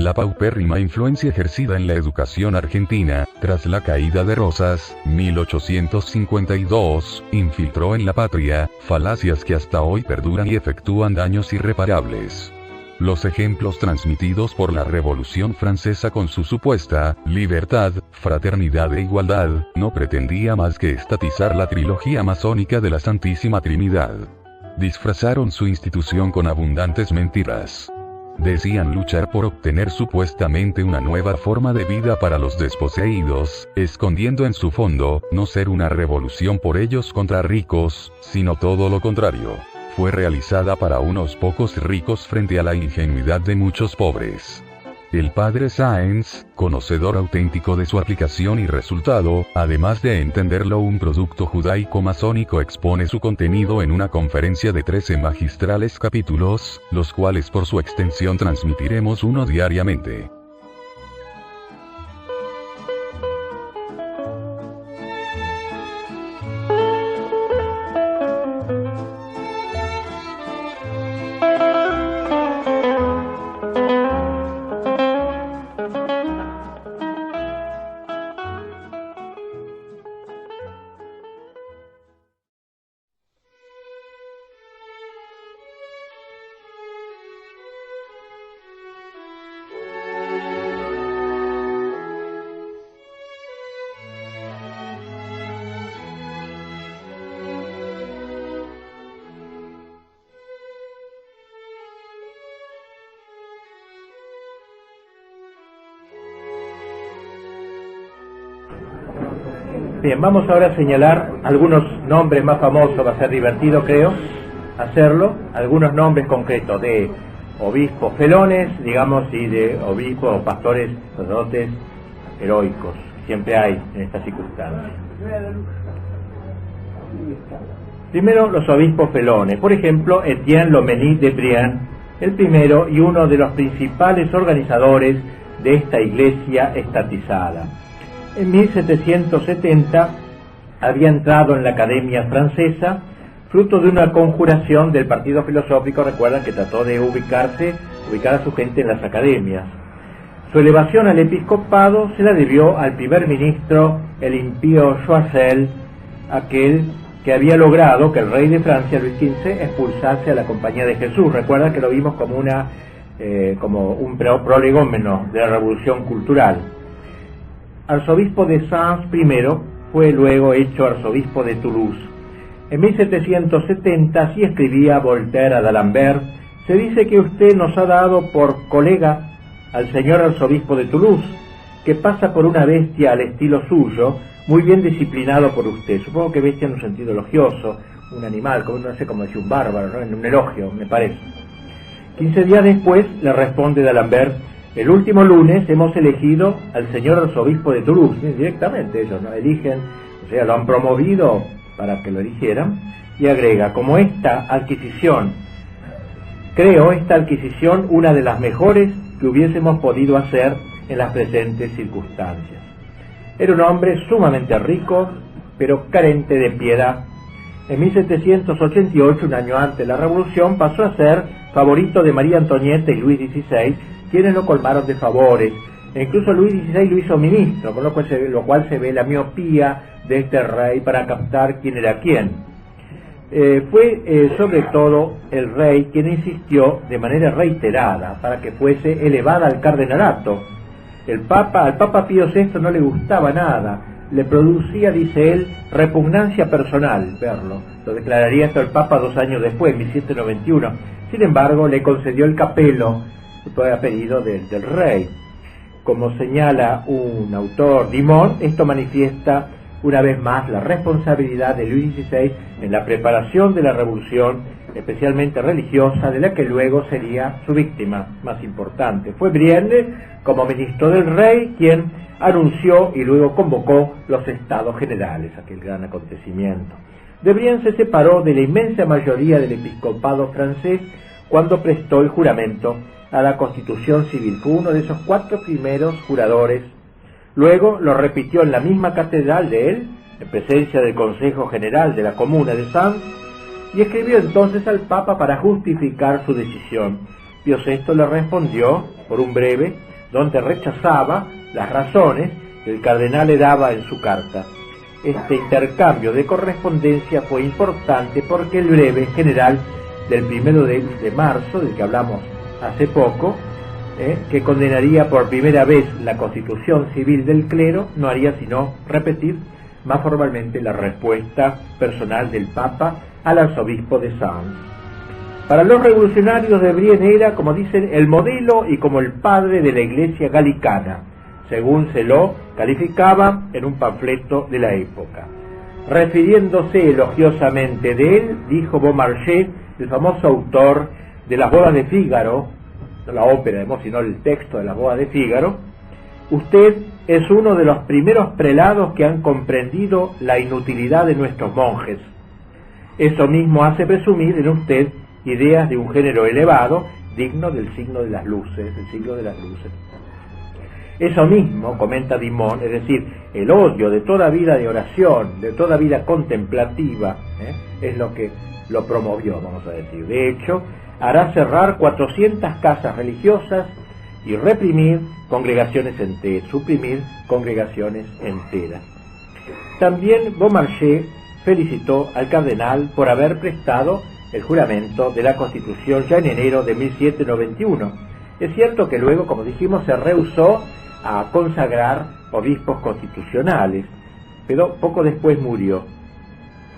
La paupérrima influencia ejercida en la educación argentina, tras la caída de Rosas, 1852, infiltró en la patria, falacias que hasta hoy perduran y efectúan daños irreparables. Los ejemplos transmitidos por la Revolución Francesa con su supuesta libertad, fraternidad e igualdad, no pretendía más que estatizar la trilogía masónica de la Santísima Trinidad. Disfrazaron su institución con abundantes mentiras. Decían luchar por obtener supuestamente una nueva forma de vida para los desposeídos, escondiendo en su fondo, no ser una revolución por ellos contra ricos, sino todo lo contrario. Fue realizada para unos pocos ricos frente a la ingenuidad de muchos pobres. El padre Sáenz, conocedor auténtico de su aplicación y resultado, además de entenderlo un producto judaico-masónico, expone su contenido en una conferencia de 13 magistrales capítulos, los cuales por su extensión transmitiremos uno diariamente. Bien, vamos ahora a señalar algunos nombres más famosos, va a ser divertido creo hacerlo, algunos nombres concretos de obispos felones, digamos, y de obispos o pastores, sacerdotes heroicos, siempre hay en estas circunstancias. Primero, los obispos felones, por ejemplo, Etienne Loménie de Brienne, el primero y uno de los principales organizadores de esta iglesia estatizada. En 1770 había entrado en la Academia Francesa, fruto de una conjuración del Partido Filosófico. Recuerdan que trató de ubicar a su gente en las academias. Su elevación al episcopado se la debió al primer ministro, el impío Choiseul, aquel que había logrado que el rey de Francia, Luis XV, expulsase a la Compañía de Jesús. Recuerdan que lo vimos como un prolegómeno de la Revolución Cultural. Arzobispo de Sens primero, fue luego hecho arzobispo de Toulouse. En 1770 así escribía Voltaire a D'Alembert: se dice que usted nos ha dado por colega al señor arzobispo de Toulouse, que pasa por una bestia al estilo suyo, muy bien disciplinado por usted. Supongo que bestia en un sentido elogioso, un animal, como no sé cómo decir, un bárbaro, ¿no? En un elogio, me parece. 15 días después le responde D'Alembert: el último lunes hemos elegido al señor arzobispo de Toulouse. Directamente ellos no eligen, o sea, lo han promovido para que lo eligieran, y agrega: como creo esta adquisición una de las mejores que hubiésemos podido hacer en las presentes circunstancias. Era un hombre sumamente rico, pero carente de piedad. En 1788, un año antes de la Revolución, pasó a ser favorito de María Antonieta y Luis XVI, quienes lo colmaron de favores, e incluso Luis XVI lo hizo ministro, con lo cual se ve la miopía de este rey para captar quién era quién. Fue sobre todo el rey quien insistió de manera reiterada para que fuese elevada al cardenalato. Al Papa Pío VI no le gustaba nada, le producía, dice él, repugnancia personal verlo. Lo declararía esto el Papa 2 años después, en 1791. Sin embargo, le concedió el capelo a pedido del rey. Como señala un autor, Dimon, esto manifiesta una vez más la responsabilidad de Luis XVI en la preparación de la revolución, especialmente religiosa, de la que luego sería su víctima más importante. Fue Brienne, como ministro del rey, quien anunció y luego convocó los Estados Generales, aquel gran acontecimiento. De Brienne se separó de la inmensa mayoría del episcopado francés cuando prestó el juramento a la Constitución Civil. Fue uno de esos 4 primeros juradores. Luego lo repitió en la misma catedral de él, en presencia del Consejo General de la Comuna de Sens, y escribió entonces al Papa para justificar su decisión. Pío VI le respondió, por un breve: donde rechazaba las razones que el cardenal le daba en su carta. Este intercambio de correspondencia fue importante porque el breve general del 1 de marzo, del que hablamos hace poco, que condenaría por primera vez la constitución civil del clero, no haría sino repetir más formalmente la respuesta personal del Papa al arzobispo de Sens. Para los revolucionarios de Brienne era, como dicen, el modelo y como el padre de la Iglesia galicana, según se lo calificaba en un panfleto de la época. Refiriéndose elogiosamente de él, dijo Beaumarchais, el famoso autor de Las bodas de Fígaro, no la ópera, sino el texto de Las bodas de Fígaro: usted es uno de los primeros prelados que han comprendido la inutilidad de nuestros monjes. Eso mismo hace presumir en usted ideas de un género elevado, digno del signo de las luces, del siglo de las luces. Eso mismo, comenta Dimon, es decir, el odio de toda vida de oración, de toda vida contemplativa, es lo que lo promovió, vamos a decir. De hecho, hará cerrar 400 casas religiosas y reprimir congregaciones enteras, suprimir congregaciones enteras. También Beaumarchais felicitó al cardenal por haber prestado el juramento de la Constitución ya en enero de 1791. Es cierto que luego, como dijimos, se rehusó a consagrar obispos constitucionales, pero poco después murió.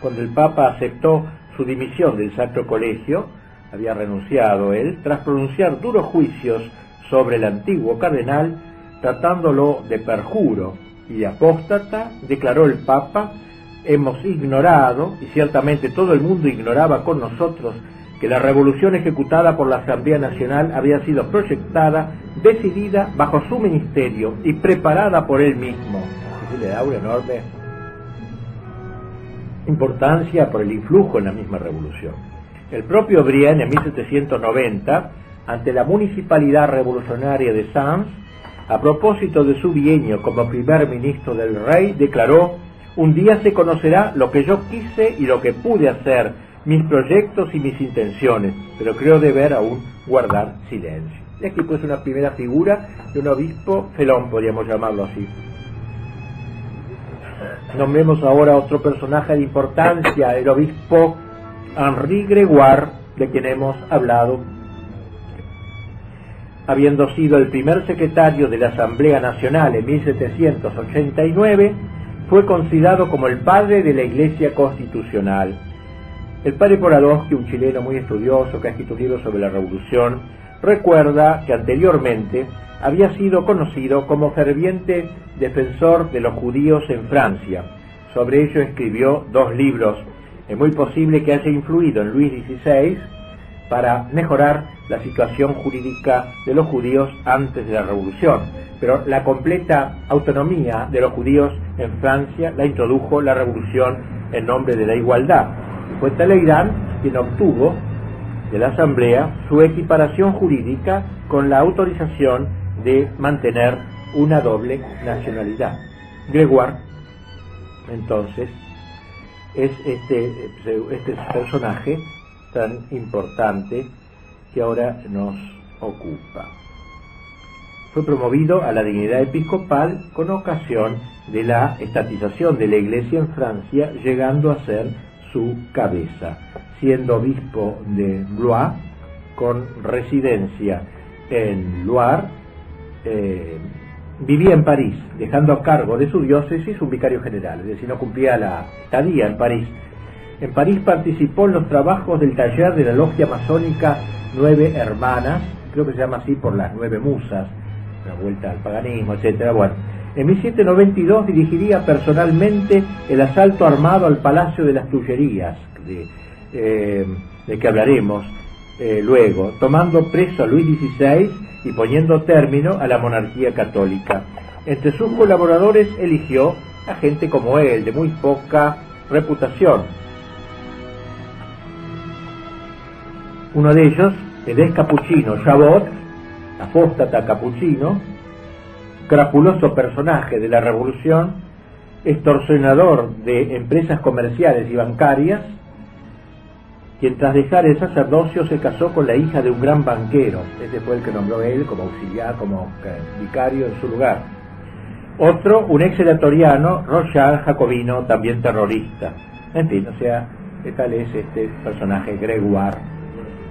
Cuando el Papa aceptó su dimisión del Sacro Colegio, había renunciado él, tras pronunciar duros juicios sobre el antiguo cardenal, tratándolo de perjuro y de apóstata, declaró el Papa: hemos ignorado, y ciertamente todo el mundo ignoraba con nosotros, que la revolución ejecutada por la Asamblea Nacional había sido proyectada, decidida bajo su ministerio y preparada por él mismo. Y le da una enorme importancia por el influjo en la misma revolución. El propio Brienne, en 1790, ante la municipalidad revolucionaria de Sens, a propósito de su bienio como primer ministro del rey, declaró: un día se conocerá lo que yo quise y lo que pude hacer, mis proyectos y mis intenciones, pero creo deber aún guardar silencio. Y aquí pues una primera figura de un obispo felón, podríamos llamarlo así. Nombremos ahora otro personaje de importancia, el obispo Henri Gregoire, de quien hemos hablado. Habiendo sido el primer secretario de la Asamblea Nacional en 1789, fue considerado como el padre de la Iglesia Constitucional. El padre Poradovsky, un chileno muy estudioso que ha escrito libros sobre la Revolución, recuerda que anteriormente había sido conocido como ferviente defensor de los judíos en Francia. Sobre ello escribió 2 libros. Es muy posible que haya influido en Luis XVI para mejorar la situación jurídica de los judíos antes de la Revolución. Pero la completa autonomía de los judíos en Francia la introdujo la Revolución en nombre de la igualdad. Fue Talleyrand quien obtuvo de la Asamblea su equiparación jurídica con la autorización de mantener una doble nacionalidad. Gregoire, entonces, es este personaje tan importante que ahora nos ocupa. Fue promovido a la dignidad episcopal con ocasión de la estatización de la Iglesia en Francia, llegando a ser su cabeza, siendo obispo de Blois, con residencia en Loire. Vivía en París, dejando a cargo de su diócesis un vicario general, es decir, no cumplía la estadía en París. En París participó en los trabajos del taller de la logia masónica 9 Hermanas, creo que se llama así por las 9 musas, la vuelta al paganismo, etcétera. Bueno, en 1792 dirigiría personalmente el asalto armado al Palacio de las Tullerías, de que hablaremos luego, tomando preso a Luis XVI y poniendo término a la monarquía católica. Entre sus colaboradores eligió a gente como él, de muy poca reputación. Uno de ellos, el ex capuchino Chabot, apóstata capuchino, crapuloso personaje de la Revolución, extorsionador de empresas comerciales y bancarias, quien tras dejar el sacerdocio se casó con la hija de un gran banquero. Ese fue el que nombró él como auxiliar, como vicario en su lugar. Otro, un ex senatoriano, Rochard, jacobino, también terrorista. En fin, o sea, ¿qué tal es este personaje Gregoire?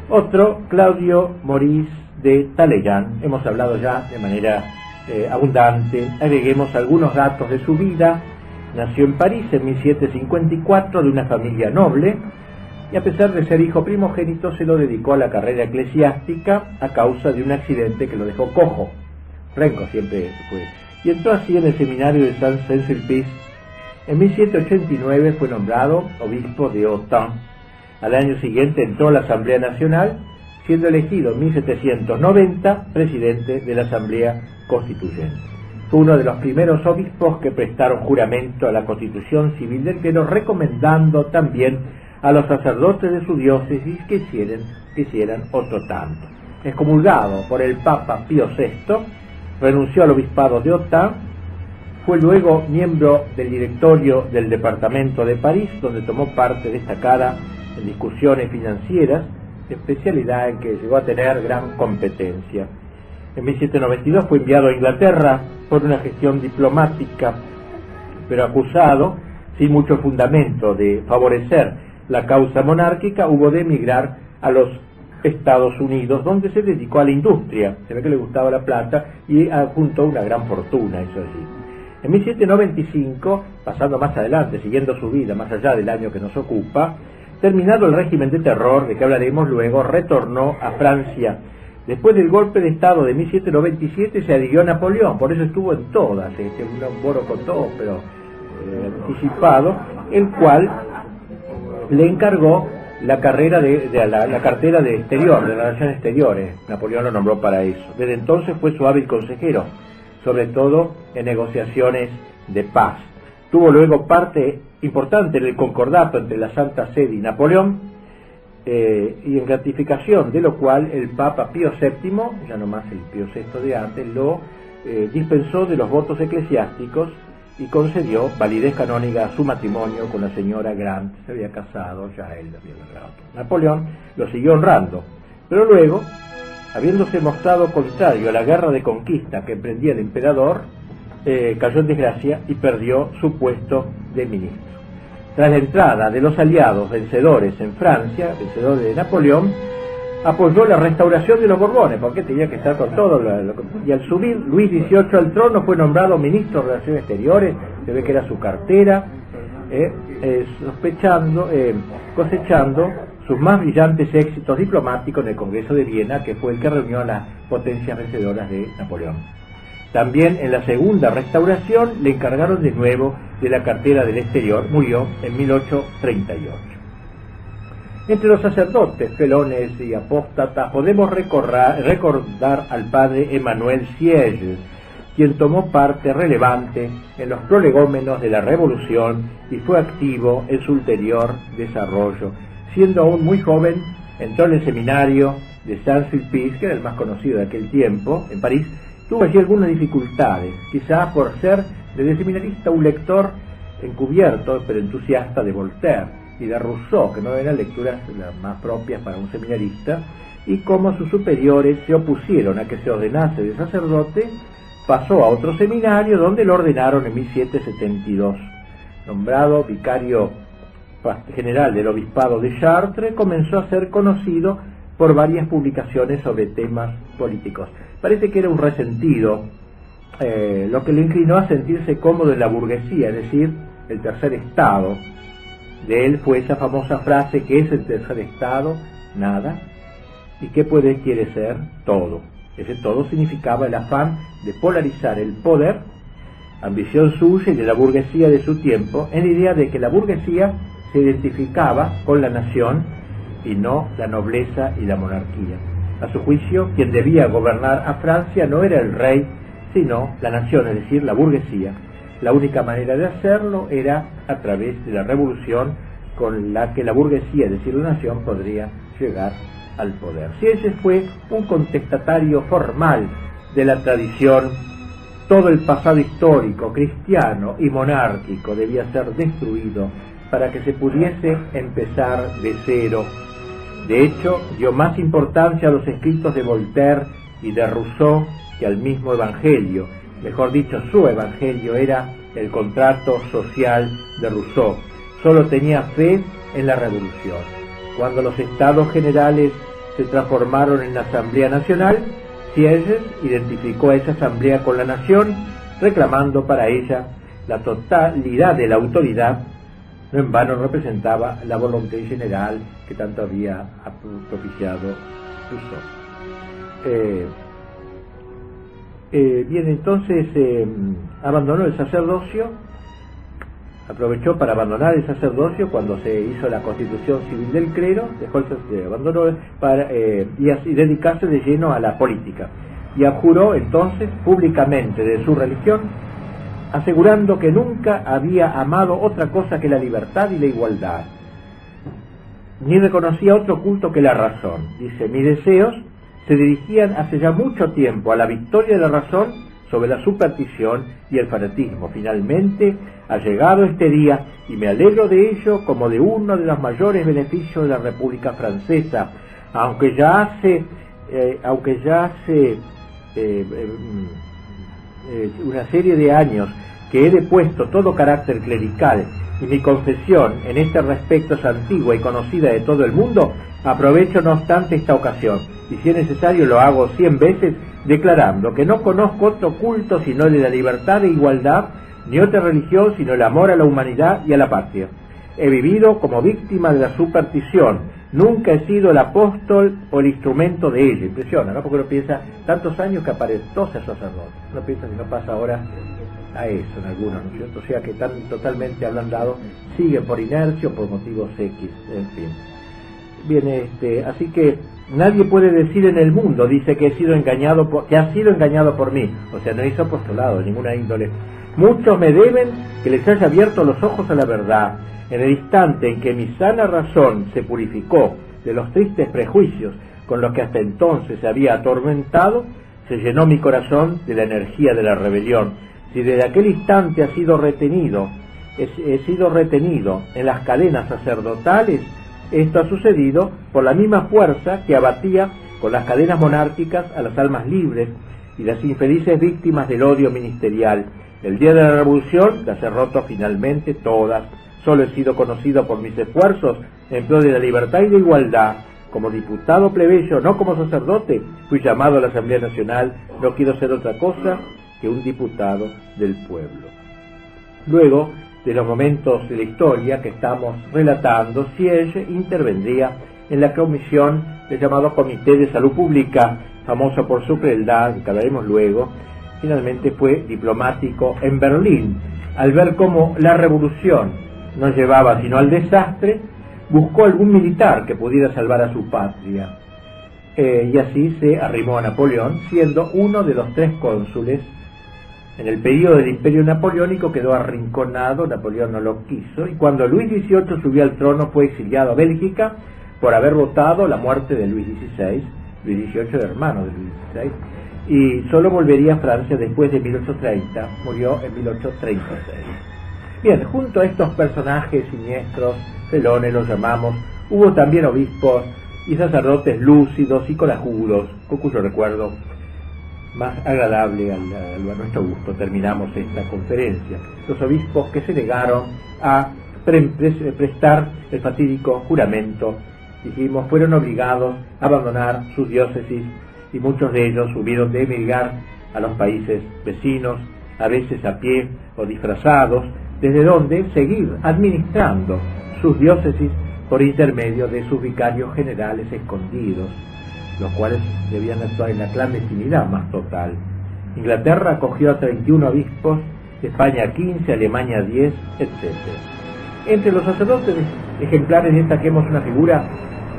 Otro, Claudio Maurice de Talleyrand. Hemos hablado ya de manera abundante. Agreguemos algunos datos de su vida. Nació en París en 1754 de una familia noble y a pesar de ser hijo primogénito se lo dedicó a la carrera eclesiástica a causa de un accidente que lo dejó cojo. Renco siempre fue. Y entró así en el seminario de Saint-Sulpice. En 1789 fue nombrado obispo de Autun. Al año siguiente entró a la Asamblea Nacional, siendo elegido en 1790 presidente de la Asamblea Constituyente. Fue uno de los primeros obispos que prestaron juramento a la Constitución Civil del Clero, recomendando también a los sacerdotes de su diócesis que hicieran otro tanto. Excomulgado por el Papa Pío VI, renunció al obispado de Autun. Fue luego miembro del directorio del departamento de París, donde tomó parte destacada en discusiones financieras, especialidad en que llegó a tener gran competencia. En 1792 fue enviado a Inglaterra por una gestión diplomática, pero acusado, sin mucho fundamento, de favorecer la causa monárquica, hubo de emigrar a los Estados Unidos, donde se dedicó a la industria. Se ve que le gustaba la plata y juntó una gran fortuna, eso allí. En 1795, pasando más adelante, siguiendo su vida más allá del año que nos ocupa, terminado el régimen de terror, de que hablaremos luego, retornó a Francia. Después del golpe de Estado de 1797 se adhirió a Napoleón, por eso estuvo en todas, un borocotó, pero anticipado, el cual le encargó la carrera la cartera de exterior, de las relaciones exteriores. Napoleón lo nombró para eso. Desde entonces fue su hábil consejero, sobre todo en negociaciones de paz. Tuvo luego parte importante en el concordato entre la Santa Sede y Napoleón, y en gratificación de lo cual el Papa Pío VII, ya no más el Pío VI de antes, lo dispensó de los votos eclesiásticos y concedió validez canónica a su matrimonio con la señora Grant. Se había casado, ya él lo había logrado. Napoleón lo siguió honrando, pero luego, habiéndose mostrado contrario a la guerra de conquista que emprendía el emperador, cayó en desgracia y perdió su puesto de ministro. Tras la entrada de los aliados vencedores en Francia, vencedores de Napoleón, apoyó la restauración de los Borbones, porque tenía que estar con todo. Y al subir Luis XVIII al trono fue nombrado ministro de Relaciones Exteriores, se ve que era su cartera, cosechando sus más brillantes éxitos diplomáticos en el Congreso de Viena, que fue el que reunió a las potencias vencedoras de Napoleón. También en la segunda restauración le encargaron de nuevo de la cartera del exterior. Murió en 1838. Entre los sacerdotes, felones y apóstatas podemos recordar al padre Emmanuel Sieyes, quien tomó parte relevante en los prolegómenos de la Revolución y fue activo en su ulterior desarrollo. Siendo aún muy joven, entró en el seminario de Saint-Sulpice, que era el más conocido de aquel tiempo, en París. Tuvo allí algunas dificultades, quizás por ser desde seminarista un lector encubierto pero entusiasta de Voltaire y de Rousseau, que no eran lecturas las más propias para un seminarista, y como sus superiores se opusieron a que se ordenase de sacerdote, pasó a otro seminario donde lo ordenaron en 1772. Nombrado vicario general del obispado de Chartres, comenzó a ser conocido por varias publicaciones sobre temas políticos. Parece que era un resentido, lo que le inclinó a sentirse cómodo en la burguesía, es decir, el tercer estado. De él fue esa famosa frase: ¿qué es el tercer estado? Nada. ¿Y qué quiere ser? Todo. Ese todo significaba el afán de polarizar el poder, ambición suya y de la burguesía de su tiempo, en la idea de que la burguesía se identificaba con la nación y no la nobleza y la monarquía. A su juicio, quien debía gobernar a Francia no era el rey, sino la nación, es decir, la burguesía. La única manera de hacerlo era a través de la revolución con la que la burguesía, es decir, la nación, podría llegar al poder. Si ese fue un contestatario formal de la tradición, todo el pasado histórico, cristiano y monárquico debía ser destruido para que se pudiese empezar de cero De hecho, dio más importancia a los escritos de Voltaire y de Rousseau que al mismo Evangelio. Mejor dicho, su Evangelio era el contrato social de Rousseau. Solo tenía fe en la revolución. Cuando los estados generales se transformaron en la Asamblea Nacional, Sieyès identificó a esa asamblea con la nación, reclamando para ella la totalidad de la autoridad. No en vano representaba la voluntad general que tanto había propiciado Rousseau. Bien, entonces abandonó el sacerdocio, aprovechó para abandonar el sacerdocio cuando se hizo la constitución civil del clero, abandonó y así dedicarse de lleno a la política, y abjuró entonces públicamente de su religión, asegurando que nunca había amado otra cosa que la libertad y la igualdad, ni reconocía otro culto que la razón. Dice: mis deseos se dirigían hace ya mucho tiempo a la victoria de la razón sobre la superstición y el fanatismo. Finalmente ha llegado este día y me alegro de ello como de uno de los mayores beneficios de la República Francesa, aunque ya hace una serie de años que he depuesto todo carácter clerical, y mi confesión en este respecto es antigua y conocida de todo el mundo. Aprovecho no obstante esta ocasión, y si es necesario lo hago 100 veces, declarando que no conozco otro culto sino el de la libertad e igualdad, ni otra religión sino el amor a la humanidad y a la patria. He vivido como víctima de la superstición, nunca he sido el apóstol o el instrumento de ella. Impresiona, ¿no? Porque uno piensa, tantos años que aparentó ser sacerdote, uno piensa que no pasa ahora a eso en algunos, ¿no es cierto? O sea que están totalmente ablandados, siguen por inercia o por motivos X, en fin. Bien, así que nadie puede decir en el mundo, dice, que ha sido engañado por mí, o sea, no hizo apostolado de ninguna índole. Muchos me deben que les haya abierto los ojos a la verdad. En el instante en que mi sana razón se purificó de los tristes prejuicios con los que hasta entonces se había atormentado, se llenó mi corazón de la energía de la rebelión. Si desde aquel instante he sido retenido en las cadenas sacerdotales, esto ha sucedido por la misma fuerza que abatía con las cadenas monárquicas a las almas libres y las infelices víctimas del odio ministerial. El día de la revolución las he roto finalmente todas. Solo he sido conocido por mis esfuerzos en pro de la libertad y la igualdad. Como diputado plebeyo, no como sacerdote, fui llamado a la Asamblea Nacional. No quiero ser otra cosa que un diputado del pueblo. Luego de los momentos de la historia que estamos relatando, Sieyès intervendría en la comisión del llamado Comité de Salud Pública, famoso por su crueldad, que hablaremos luego. Finalmente fue diplomático en Berlín. Al ver cómo la revolución no llevaba sino al desastre, buscó algún militar que pudiera salvar a su patria. Y así se arrimó a Napoleón, siendo uno de los 3 cónsules. En el periodo del Imperio Napoleónico quedó arrinconado, Napoleón no lo quiso, y cuando Luis XVIII subió al trono fue exiliado a Bélgica por haber votado la muerte de Luis XVI, Luis XVIII era hermano de Luis XVI, y solo volvería a Francia después de 1830, murió en 1836. Bien, junto a estos personajes siniestros, felones los llamamos, hubo también obispos y sacerdotes lúcidos y corajudos, con cuyo recuerdo más agradable a nuestro gusto terminamos esta conferencia. Los obispos que se negaron a prestar el fatídico juramento, dijimos, fueron obligados a abandonar sus diócesis y muchos de ellos hubieron de emigrar a los países vecinos, a veces a pie o disfrazados, desde donde seguir administrando sus diócesis por intermedio de sus vicarios generales escondidos, los cuales debían actuar en la clandestinidad más total. Inglaterra acogió a 31 obispos, España 15, Alemania 10, etc. Entre los sacerdotes ejemplares destaquemos una figura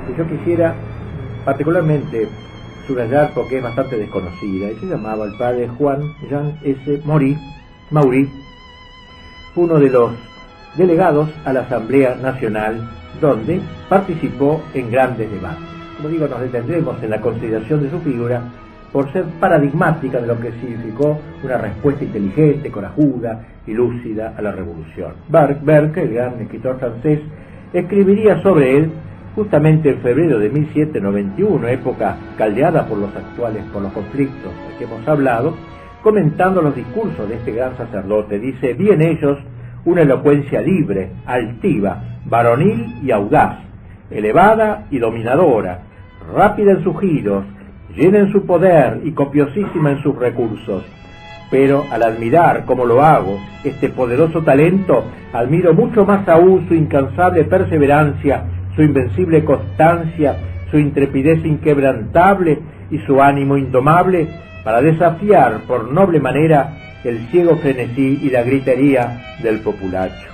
que yo quisiera particularmente subrayar porque es bastante desconocida, y se llamaba el padre Juan Jean S. Maury, uno de los delegados a la Asamblea Nacional, donde participó en grandes debates. Como digo, nos detendremos en la consideración de su figura por ser paradigmática de lo que significó una respuesta inteligente, corajuda y lúcida a la revolución. Burke, el gran escritor francés, escribiría sobre él justamente en febrero de 1791, época caldeada por los conflictos de que hemos hablado, comentando los discursos de este gran sacerdote, dice: vi en ellos una elocuencia libre, altiva, varonil y audaz, elevada y dominadora, rápida en sus giros, llena en su poder y copiosísima en sus recursos. Pero al admirar, como lo hago, este poderoso talento, admiro mucho más aún su incansable perseverancia, su invencible constancia, su intrepidez inquebrantable y su ánimo indomable para desafiar por noble manera el ciego frenesí y la gritería del populacho.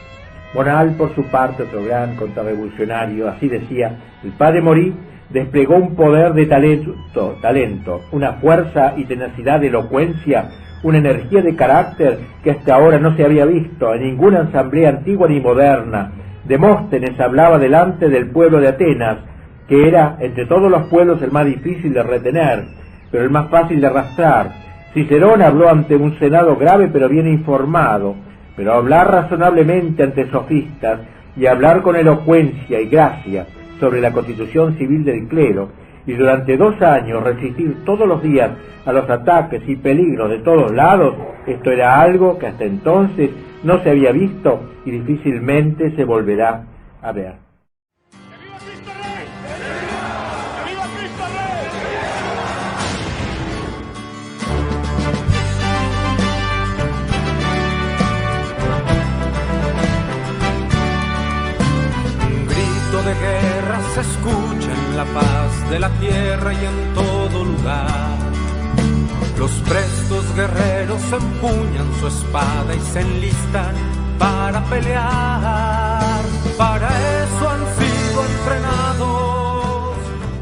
Bonald, por su parte, otro gran contrarrevolucionario, así decía: el padre Morí desplegó un poder de talento, una fuerza y tenacidad de elocuencia, una energía de carácter que hasta ahora no se había visto en ninguna asamblea antigua ni moderna. Demóstenes hablaba delante del pueblo de Atenas, que era entre todos los pueblos el más difícil de retener, pero el más fácil de arrastrar. Cicerón habló ante un senado grave pero bien informado, pero hablar razonablemente ante sofistas y hablar con elocuencia y gracia sobre la constitución civil del clero, y durante 2 años resistir todos los días a los ataques y peligros de todos lados, esto era algo que hasta entonces no se había visto y difícilmente se volverá a ver. De guerra se escucha en la paz de la tierra y en todo lugar. Los prestos guerreros empuñan su espada y se enlistan para pelear. Para eso han sido entrenados,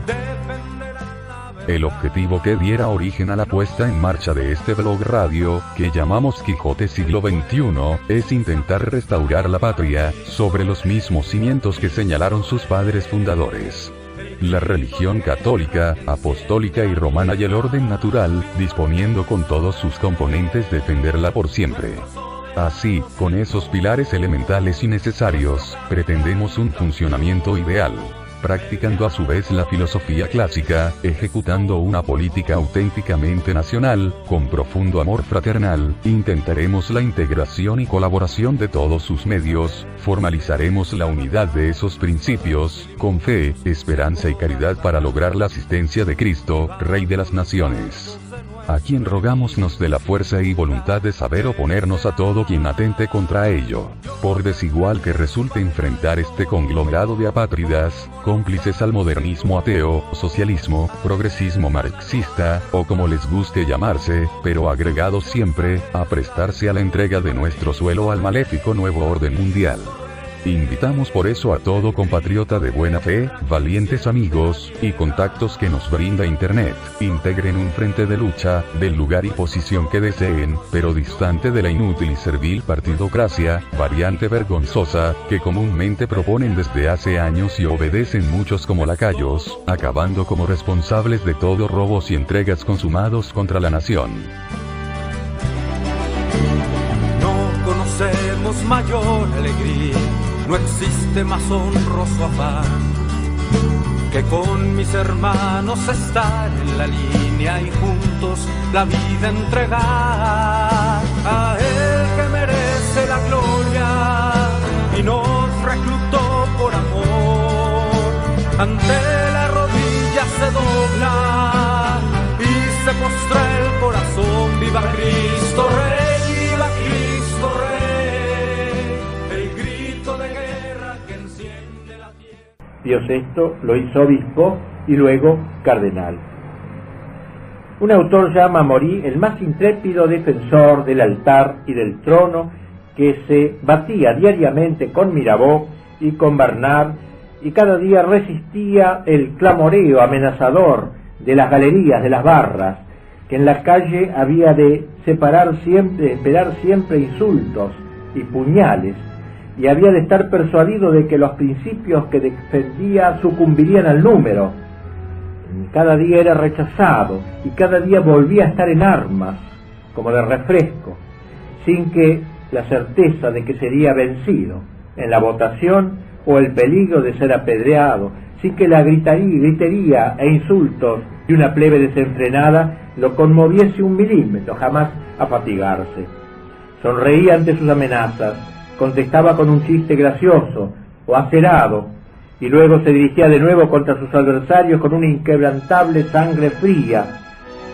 defenderán la verdad. El objetivo que diera origen a la puesta en marcha de este blog radio, que llamamos Quijote Siglo XXI, es intentar restaurar la patria, sobre los mismos cimientos que señalaron sus padres fundadores. La religión católica, apostólica y romana y el orden natural, disponiendo con todos sus componentes defenderla por siempre. Así, con esos pilares elementales y necesarios, pretendemos un funcionamiento ideal. Practicando a su vez la filosofía clásica, ejecutando una política auténticamente nacional, con profundo amor fraternal, intentaremos la integración y colaboración de todos sus medios, formalizaremos la unidad de esos principios, con fe, esperanza y caridad para lograr la asistencia de Cristo, Rey de las Naciones. A quien rogamos nos dé la fuerza y voluntad de saber oponernos a todo quien atente contra ello. Por desigual que resulte enfrentar este conglomerado de apátridas, cómplices al modernismo ateo, socialismo, progresismo marxista, o como les guste llamarse, pero agregados siempre, a prestarse a la entrega de nuestro suelo al maléfico nuevo orden mundial. Invitamos por eso a todo compatriota de buena fe, valientes amigos, y contactos que nos brinda Internet, integren un frente de lucha, del lugar y posición que deseen, pero distante de la inútil y servil partidocracia, variante vergonzosa, que comúnmente proponen desde hace años y obedecen muchos como lacayos, acabando como responsables de todos robos y entregas consumados contra la nación. No conocemos mayor alegría, no existe más honroso afán que con mis hermanos estar en la línea y juntos la vida entregar a él que merece la gloria y nos reclutó por amor. Ante la rodilla se dobla y se postra el corazón. Viva Cristo Rey, viva Cristo Rey. Pío VI lo hizo obispo y luego cardenal. Un autor llama a Morí el más intrépido defensor del altar y del trono, que se batía diariamente con Mirabeau y con Bernard, y cada día resistía el clamoreo amenazador de las galerías, de las barras, que en la calle había de esperar siempre insultos y puñales, y había de estar persuadido de que los principios que defendía sucumbirían al número. Cada día era rechazado y cada día volvía a estar en armas, como de refresco, sin que la certeza de que sería vencido en la votación o el peligro de ser apedreado, sin que la gritería e insultos de una plebe desenfrenada lo conmoviese un milímetro, jamás a fatigarse. Sonreía ante sus amenazas, contestaba con un chiste gracioso o acerado, y luego se dirigía de nuevo contra sus adversarios con una inquebrantable sangre fría,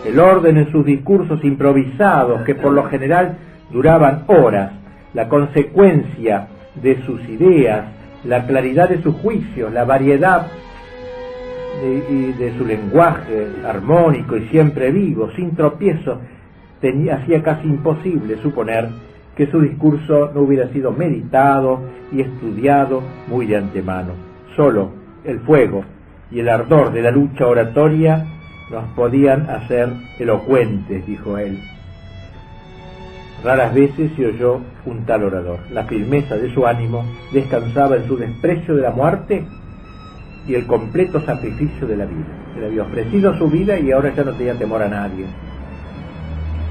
el orden en sus discursos improvisados, que por lo general duraban horas, la consecuencia de sus ideas, la claridad de sus juicios, la variedad de su lenguaje armónico y siempre vivo, sin tropiezo, hacía casi imposible suponer que su discurso no hubiera sido meditado y estudiado muy de antemano. Solo el fuego y el ardor de la lucha oratoria nos podían hacer elocuentes, dijo él. Raras veces se oyó un tal orador. La firmeza de su ánimo descansaba en su desprecio de la muerte y el completo sacrificio de la vida. Se le había ofrecido su vida y ahora ya no tenía temor a nadie.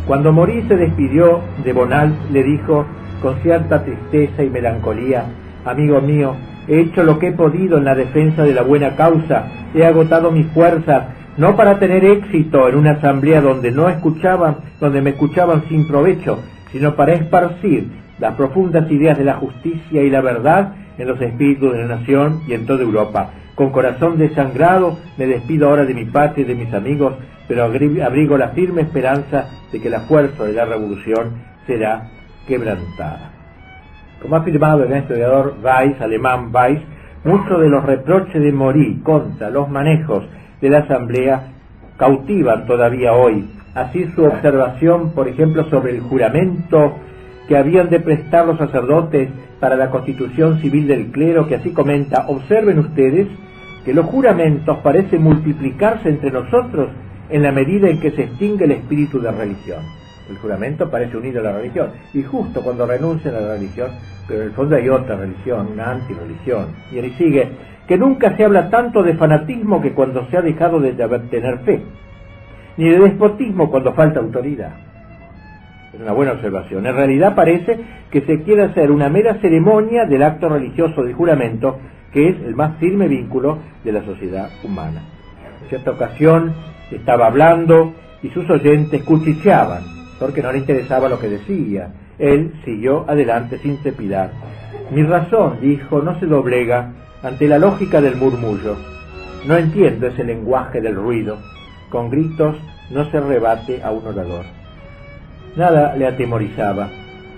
Cuando Morí se despidió de Bonald, le dijo con cierta tristeza y melancolía: amigo mío, he hecho lo que he podido en la defensa de la buena causa, he agotado mis fuerzas, no para tener éxito en una asamblea donde me escuchaban sin provecho, sino para esparcir las profundas ideas de la justicia y la verdad en los espíritus de la nación y en toda Europa. Con corazón desangrado me despido ahora de mi patria y de mis amigos, pero abrigo la firme esperanza de que la fuerza de la revolución será quebrantada. Como ha afirmado el historiador Weiss, alemán Weiss, muchos de los reproches de Morí contra los manejos de la asamblea cautivan todavía hoy. Así su observación, por ejemplo, sobre el juramento que habían de prestar los sacerdotes para la constitución civil del clero, que así comenta: observen ustedes que los juramentos parecen multiplicarse entre nosotros en la medida en que se extingue el espíritu de religión. El juramento parece unir a la religión, y justo cuando renuncian a la religión, pero en el fondo hay otra religión, una antirreligión. Y ahí sigue, que nunca se habla tanto de fanatismo que cuando se ha dejado de tener fe, ni de despotismo cuando falta autoridad. Es una buena observación. En realidad parece que se quiere hacer una mera ceremonia del acto religioso del juramento, que es el más firme vínculo de la sociedad humana. En cierta ocasión estaba hablando y sus oyentes cuchicheaban, porque no le interesaba lo que decía. Él siguió adelante sin trepidar. Mi razón, dijo, no se doblega ante la lógica del murmullo. No entiendo ese lenguaje del ruido. Con gritos no se rebate a un orador. Nada le atemorizaba.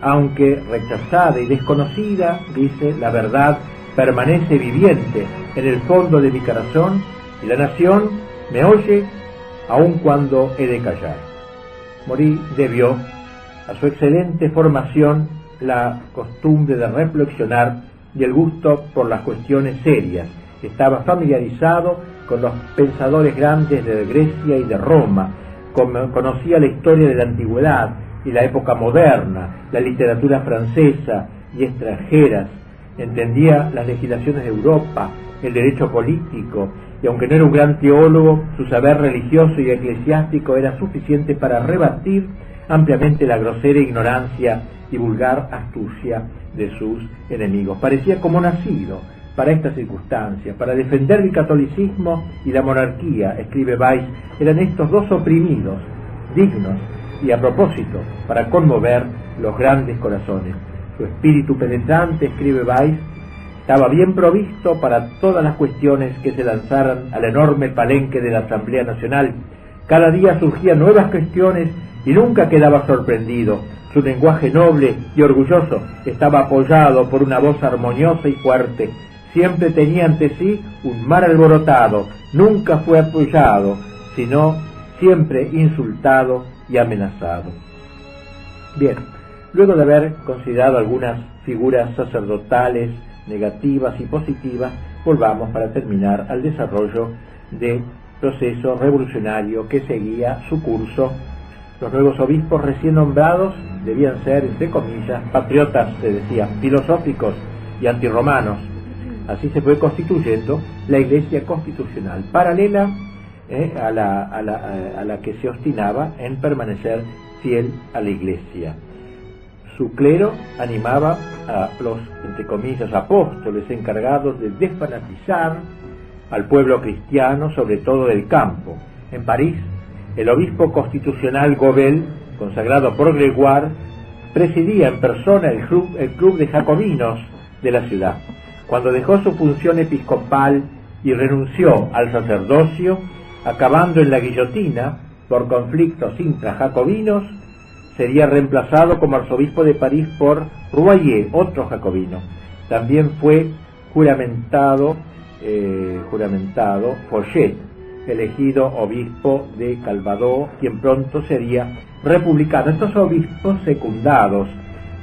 Aunque rechazada y desconocida, dice, la verdad permanece viviente en el fondo de mi corazón y la nación me oye aun cuando he de callar. Morí debió a su excelente formación la costumbre de reflexionar y el gusto por las cuestiones serias. Estaba familiarizado con los pensadores grandes de Grecia y de Roma, conocía la historia de la antigüedad y la época moderna, la literatura francesa y extranjeras, entendía las legislaciones de Europa, el derecho político, y aunque no era un gran teólogo, su saber religioso y eclesiástico era suficiente para rebatir ampliamente la grosera ignorancia y vulgar astucia de sus enemigos. Parecía como nacido para esta circunstancia, para defender el catolicismo y la monarquía, escribe Weiss. Eran estos dos oprimidos, dignos y a propósito, para conmover los grandes corazones. Su espíritu penetrante, escribe Weiss, estaba bien provisto para todas las cuestiones que se lanzaran al enorme palenque de la Asamblea Nacional. Cada día surgían nuevas cuestiones y nunca quedaba sorprendido. Su lenguaje noble y orgulloso estaba apoyado por una voz armoniosa y fuerte. Siempre tenía ante sí un mar alborotado, nunca fue apoyado, sino siempre insultado y amenazado. Bien, luego de haber considerado algunas figuras sacerdotales negativas y positivas, volvamos para terminar al desarrollo del proceso revolucionario que seguía su curso. Los nuevos obispos recién nombrados debían ser, entre comillas, patriotas, se decía, filosóficos y antirromanos. Así se fue constituyendo la Iglesia constitucional, paralela a la que se obstinaba en permanecer fiel a la Iglesia. Su clero animaba a los, entre comillas, apóstoles encargados de desfanatizar al pueblo cristiano, sobre todo del campo. En París, el obispo constitucional Gobel, consagrado por Gregoire, presidía en persona el club de jacobinos de la ciudad. Cuando dejó su función episcopal y renunció al sacerdocio, acabando en la guillotina por conflictos intrajacobinos, sería reemplazado como arzobispo de París por Royer, otro jacobino. También fue juramentado Fouchet, elegido obispo de Calvados, quien pronto sería republicano. Estos obispos, secundados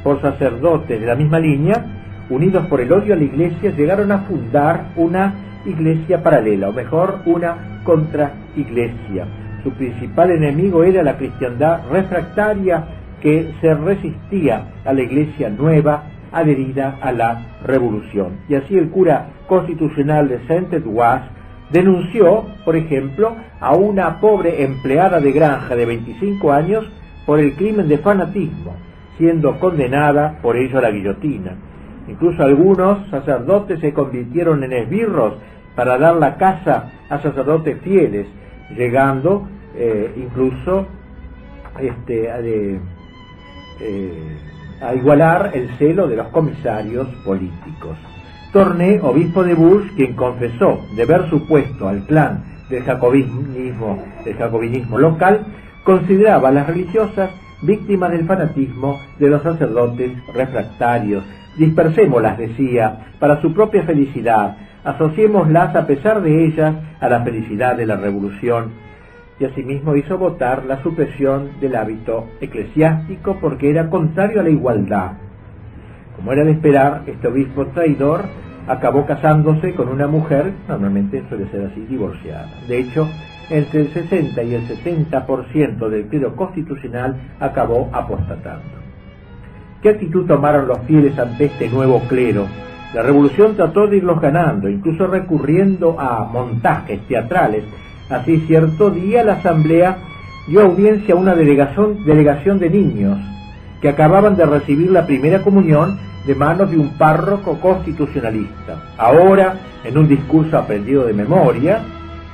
por sacerdotes de la misma línea, unidos por el odio a la Iglesia, llegaron a fundar una iglesia paralela, o mejor, una contraiglesia. Su principal enemigo era la cristiandad refractaria que se resistía a la iglesia nueva, adherida a la revolución. Y así el cura constitucional de Saint-Edouard denunció, por ejemplo, a una pobre empleada de granja de 25 años por el crimen de fanatismo, siendo condenada por ello a la guillotina. Incluso algunos sacerdotes se convirtieron en esbirros para dar la caza a sacerdotes fieles, llegando incluso a igualar el celo de los comisarios políticos. Torné, obispo de Bourges, quien confesó deber supuesto al clan del jacobinismo local, consideraba a las religiosas víctimas del fanatismo de los sacerdotes refractarios. Dispersémoslas, decía, para su propia felicidad, asociémoslas a pesar de ellas a la felicidad de la revolución. Y asimismo hizo votar la supresión del hábito eclesiástico porque era contrario a la igualdad. Como era de esperar, este obispo traidor acabó casándose con una mujer, normalmente suele ser así, divorciada. De hecho, entre el 60 y el 70% del clero constitucional acabó apostatando. ¿Qué actitud tomaron los fieles ante este nuevo clero? La revolución trató de irlos ganando, incluso recurriendo a montajes teatrales. Así, cierto día la asamblea dio audiencia a una delegación de niños que acababan de recibir la primera comunión de manos de un párroco constitucionalista. Ahora, en un discurso aprendido de memoria,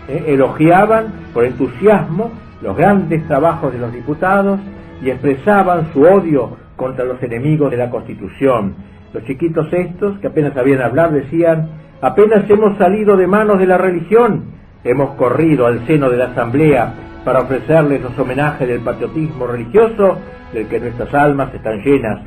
elogiaban por entusiasmo los grandes trabajos de los diputados y expresaban su odio contra los enemigos de la Constitución. Los chiquitos estos, que apenas sabían hablar, decían: apenas hemos salido de manos de la religión, hemos corrido al seno de la asamblea para ofrecerles los homenajes del patriotismo religioso del que nuestras almas están llenas.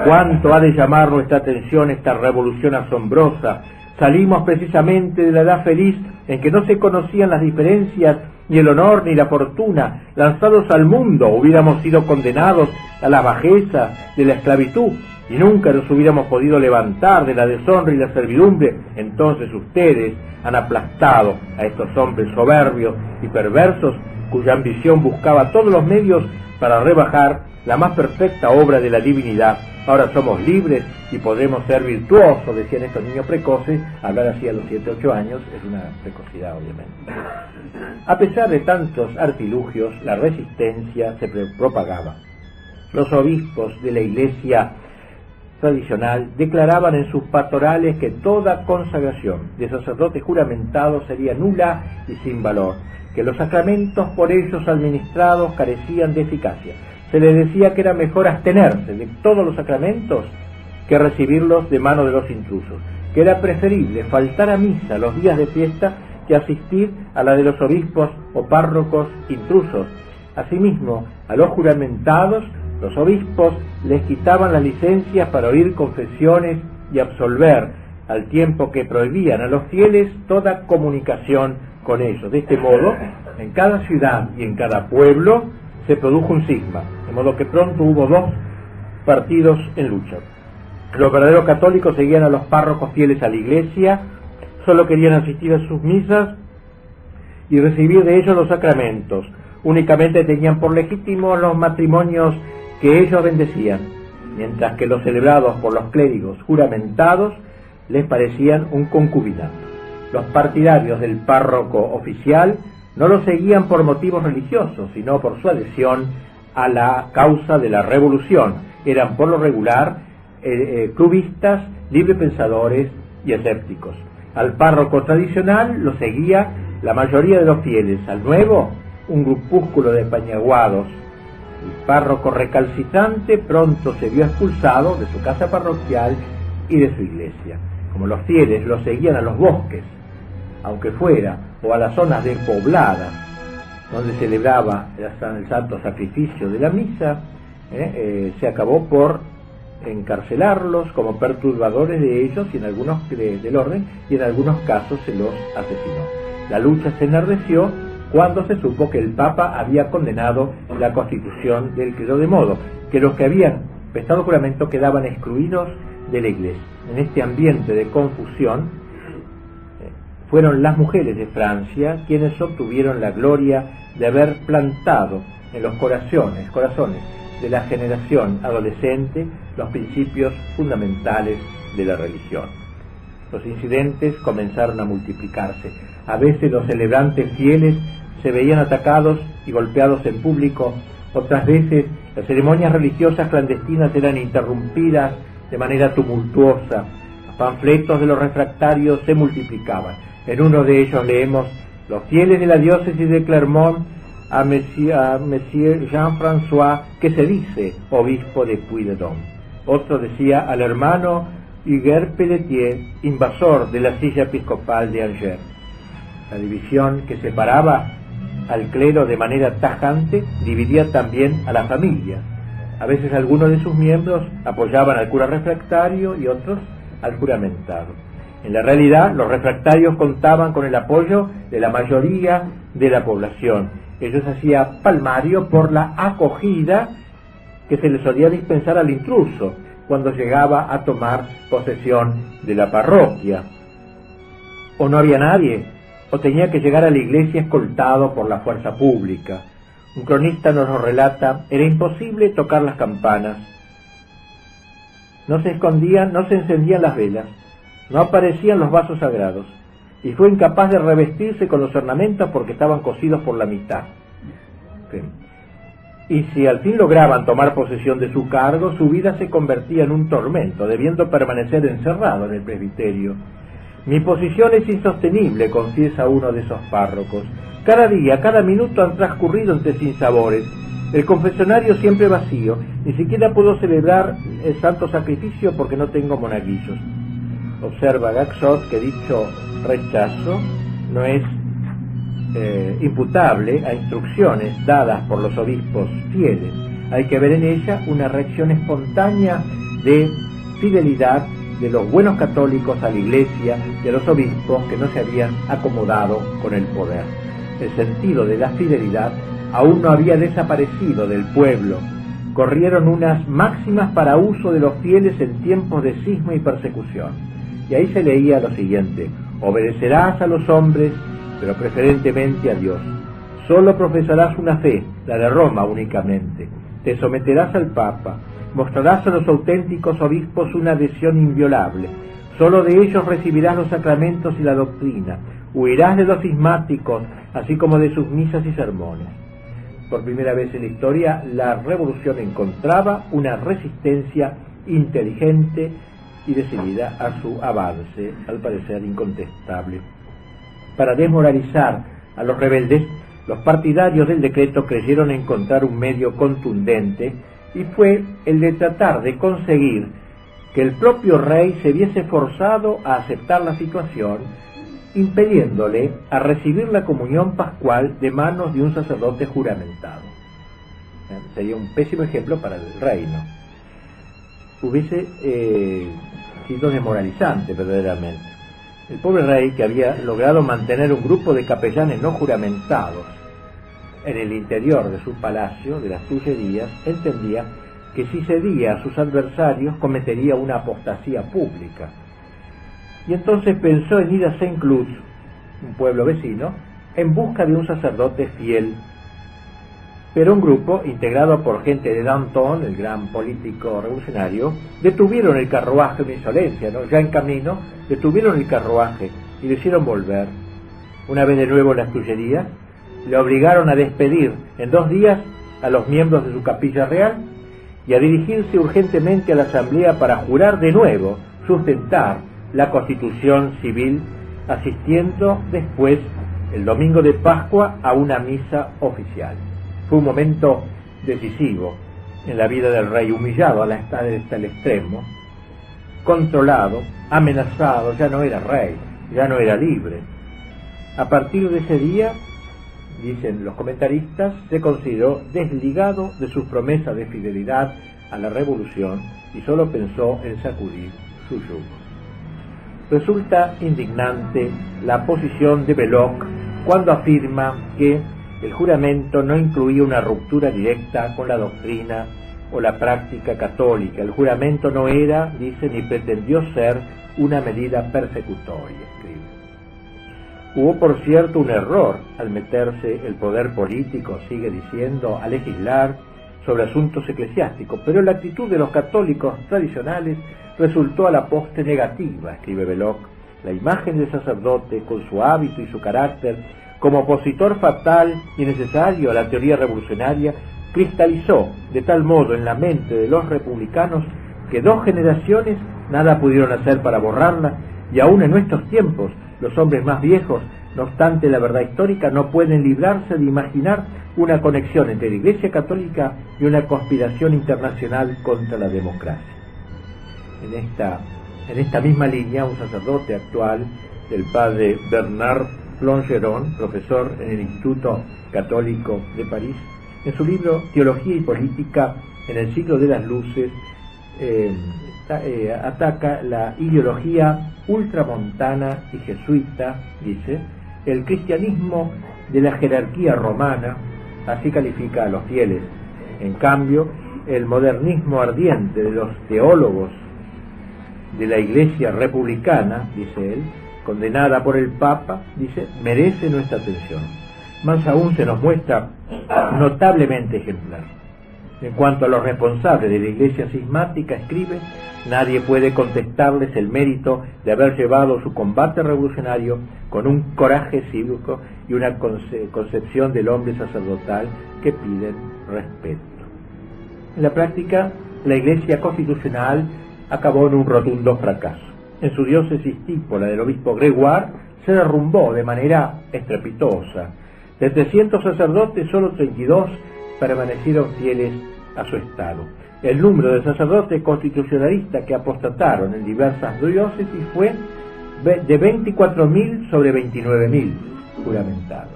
¿Cuánto ha de llamar nuestra atención esta revolución asombrosa? Salimos precisamente de la edad feliz en que no se conocían las diferencias, ni el honor ni la fortuna. Lanzados al mundo hubiéramos sido condenados a la bajeza de la esclavitud y nunca nos hubiéramos podido levantar de la deshonra y la servidumbre. Entonces ustedes han aplastado a estos hombres soberbios y perversos cuya ambición buscaba todos los medios para rebajar la más perfecta obra de la divinidad. Ahora somos libres y podremos ser virtuosos, decían estos niños precoces. Hablar así a los 7-8 años es una precocidad, obviamente. A pesar de tantos artilugios, la resistencia se propagaba. Los obispos de la Iglesia tradicional declaraban en sus pastorales que toda consagración de sacerdotes juramentados sería nula y sin valor, que los sacramentos por ellos administrados carecían de eficacia. Se les decía que era mejor abstenerse de todos los sacramentos que recibirlos de mano de los intrusos, que era preferible faltar a misa los días de fiesta que asistir a la de los obispos o párrocos intrusos. Asimismo, a los juramentados, los obispos les quitaban las licencias para oír confesiones y absolver, al tiempo que prohibían a los fieles toda comunicación con ellos. De este modo, en cada ciudad y en cada pueblo se produjo un cisma, de modo que pronto hubo dos partidos en lucha. Los verdaderos católicos seguían a los párrocos fieles a la Iglesia, solo querían asistir a sus misas y recibir de ellos los sacramentos. Únicamente tenían por legítimos los matrimonios que ellos bendecían, mientras que los celebrados por los clérigos juramentados les parecían un concubinato. Los partidarios del párroco oficial no lo seguían por motivos religiosos, sino por su adhesión a la causa de la revolución. Eran por lo regular clubistas, librepensadores y escépticos. Al párroco tradicional lo seguía la mayoría de los fieles, al nuevo un grupúsculo de pañaguados. El párroco recalcitrante pronto se vio expulsado de su casa parroquial y de su iglesia. Como los fieles lo seguían a los bosques, aunque fuera, o a las zonas despobladas, donde celebraba el santo sacrificio de la misa, se acabó por encarcelarlos como perturbadores de ellos y en algunos del orden, y en algunos casos se los asesinó. La lucha se enardeció cuando se supo que el Papa había condenado la constitución del clero, de modo que los que habían prestado juramento quedaban excluidos de la iglesia. En este ambiente de confusión fueron las mujeres de Francia quienes obtuvieron la gloria de haber plantado en los corazones de la generación adolescente los principios fundamentales de la religión. Los incidentes comenzaron a multiplicarse. A veces los celebrantes fieles se veían atacados y golpeados en público, otras veces las ceremonias religiosas clandestinas eran interrumpidas de manera tumultuosa. Los panfletos de los refractarios se multiplicaban. En uno de ellos leemos: los fieles de la diócesis de Clermont a Monsieur Jean-François, que se dice obispo de Puy-de-Dôme. Otro decía al hermano Hugues Pelletier, invasor de la silla episcopal de Angers. La división que separaba al clero de manera tajante dividía también a la familia. A veces algunos de sus miembros apoyaban al cura refractario y otros al juramentado. En la realidad, los refractarios contaban con el apoyo de la mayoría de la población. Ellos hacían palmario por la acogida que se les solía dispensar al intruso cuando llegaba a tomar posesión de la parroquia. O no había nadie, o tenía que llegar a la iglesia escoltado por la fuerza pública. Un cronista nos lo relata: era imposible tocar las campanas, no se encendían las velas, no aparecían los vasos sagrados, y fue incapaz de revestirse con los ornamentos porque estaban cosidos por la mitad. Y si al fin lograban tomar posesión de su cargo, su vida se convertía en un tormento, debiendo permanecer encerrado en el presbiterio. Mi posición es insostenible, confiesa uno de esos párrocos. Cada día, cada minuto han transcurrido entre sinsabores. El confesionario siempre vacío, ni siquiera puedo celebrar el santo sacrificio porque no tengo monaguillos. Observa Gaxot que dicho rechazo no es imputable a instrucciones dadas por los obispos fieles. Hay que ver en ella una reacción espontánea de fidelidad de los buenos católicos a la Iglesia y a los obispos que no se habían acomodado con el poder. El sentido de la fidelidad aún no había desaparecido del pueblo. Corrieron unas máximas para uso de los fieles en tiempos de cisma y persecución. Y ahí se leía lo siguiente: obedecerás a los hombres, pero preferentemente a Dios. Solo profesarás una fe, la de Roma únicamente. Te someterás al Papa. Mostrarás a los auténticos obispos una adhesión inviolable. Solo de ellos recibirás los sacramentos y la doctrina. Huirás de los cismáticos, así como de sus misas y sermones. Por primera vez en la historia, la revolución encontraba una resistencia inteligente y decidida a su avance, al parecer incontestable. Para desmoralizar a los rebeldes, los partidarios del decreto creyeron encontrar un medio contundente, y fue el de tratar de conseguir que el propio rey se viese forzado a aceptar la situación, impidiéndole a recibir la comunión pascual de manos de un sacerdote juramentado. Sería un pésimo ejemplo para el reino. Hubiese sido desmoralizante verdaderamente. El pobre rey, que había logrado mantener un grupo de capellanes no juramentados en el interior de su palacio, de las Tullerías, entendía que si cedía a sus adversarios cometería una apostasía pública. Y entonces pensó en ir a Saint-Cloud, un pueblo vecino, en busca de un sacerdote fiel. Pero un grupo, integrado por gente de Danton, el gran político revolucionario, detuvieron el carruaje, una insolencia, ¿no? Ya en camino, detuvieron el carruaje y lo hicieron volver. Una vez de nuevo en las Tullerías, le obligaron a despedir en 2 días a los miembros de su capilla real y a dirigirse urgentemente a la asamblea para jurar de nuevo sustentar la constitución civil asistiendo después, el domingo de Pascua, a una misa oficial. Fue un momento decisivo en la vida del rey, humillado hasta el extremo, controlado, amenazado, ya no era rey, ya no era libre. A partir de ese día, dicen los comentaristas, se consideró desligado de sus promesas de fidelidad a la revolución y solo pensó en sacudir su yugo. Resulta indignante la posición de Belloc cuando afirma que el juramento no incluía una ruptura directa con la doctrina o la práctica católica. El juramento no era, dice, ni pretendió ser una medida persecutoria, escribe. Hubo, por cierto, un error al meterse el poder político, sigue diciendo, a legislar sobre asuntos eclesiásticos, pero la actitud de los católicos tradicionales resultó a la postre negativa, escribe Belloc. La imagen del sacerdote, con su hábito y su carácter, como opositor fatal y necesario a la teoría revolucionaria, cristalizó de tal modo en la mente de los republicanos que 2 generaciones nada pudieron hacer para borrarla, y aún en nuestros tiempos los hombres más viejos, no obstante la verdad histórica, no pueden librarse de imaginar una conexión entre la Iglesia Católica y una conspiración internacional contra la democracia. En esta misma línea, un sacerdote actual, el padre Bernard Plongeron, profesor en el Instituto Católico de París, en su libro Teología y Política en el siglo de las luces, ataca la ideología ultramontana y jesuita, dice, el cristianismo de la jerarquía romana, así califica a los fieles. En cambio, el modernismo ardiente de los teólogos de la Iglesia republicana, dice él, condenada por el Papa, dice, merece nuestra atención. Más aún se nos muestra notablemente ejemplar. En cuanto a los responsables de la Iglesia cismática, escribe, nadie puede contestarles el mérito de haber llevado su combate revolucionario con un coraje cívico y una concepción del hombre sacerdotal que piden respeto. En la práctica, la Iglesia constitucional acabó en un rotundo fracaso. En su diócesis tipo, la del obispo Gregoire, se derrumbó de manera estrepitosa. De 300 sacerdotes, solo 32 permanecieron fieles a su estado. El número de sacerdotes constitucionalistas que apostataron en diversas diócesis fue de 24.000 sobre 29.000 juramentados.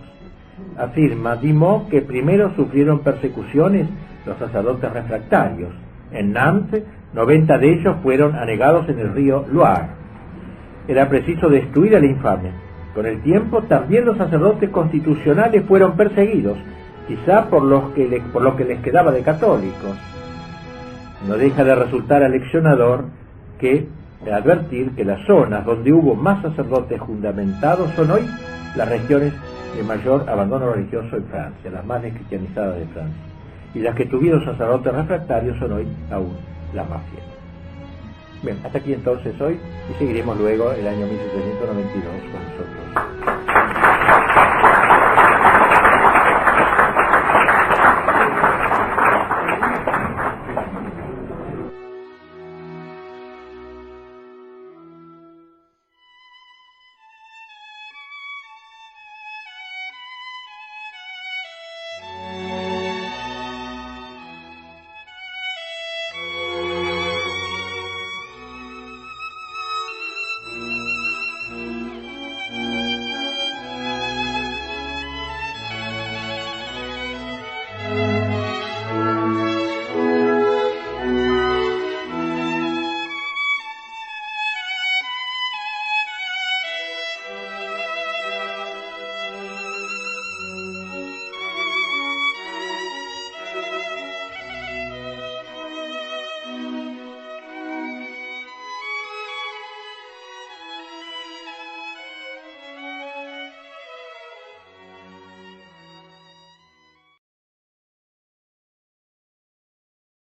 Afirma Dimont que primero sufrieron persecuciones los sacerdotes refractarios. En Nantes, 90 de ellos fueron anegados en el río Loire. Era preciso destruir al infame. Con el tiempo, también los sacerdotes constitucionales fueron perseguidos, quizá por lo que les quedaba de católicos. No deja de resultar aleccionador que advertir que las zonas donde hubo más sacerdotes fundamentados son hoy las regiones de mayor abandono religioso en Francia, las más descristianizadas de Francia, y las que tuvieron sacerdotes refractarios son hoy aún las más fieles. Bien, hasta aquí entonces hoy, y seguiremos luego el año 1792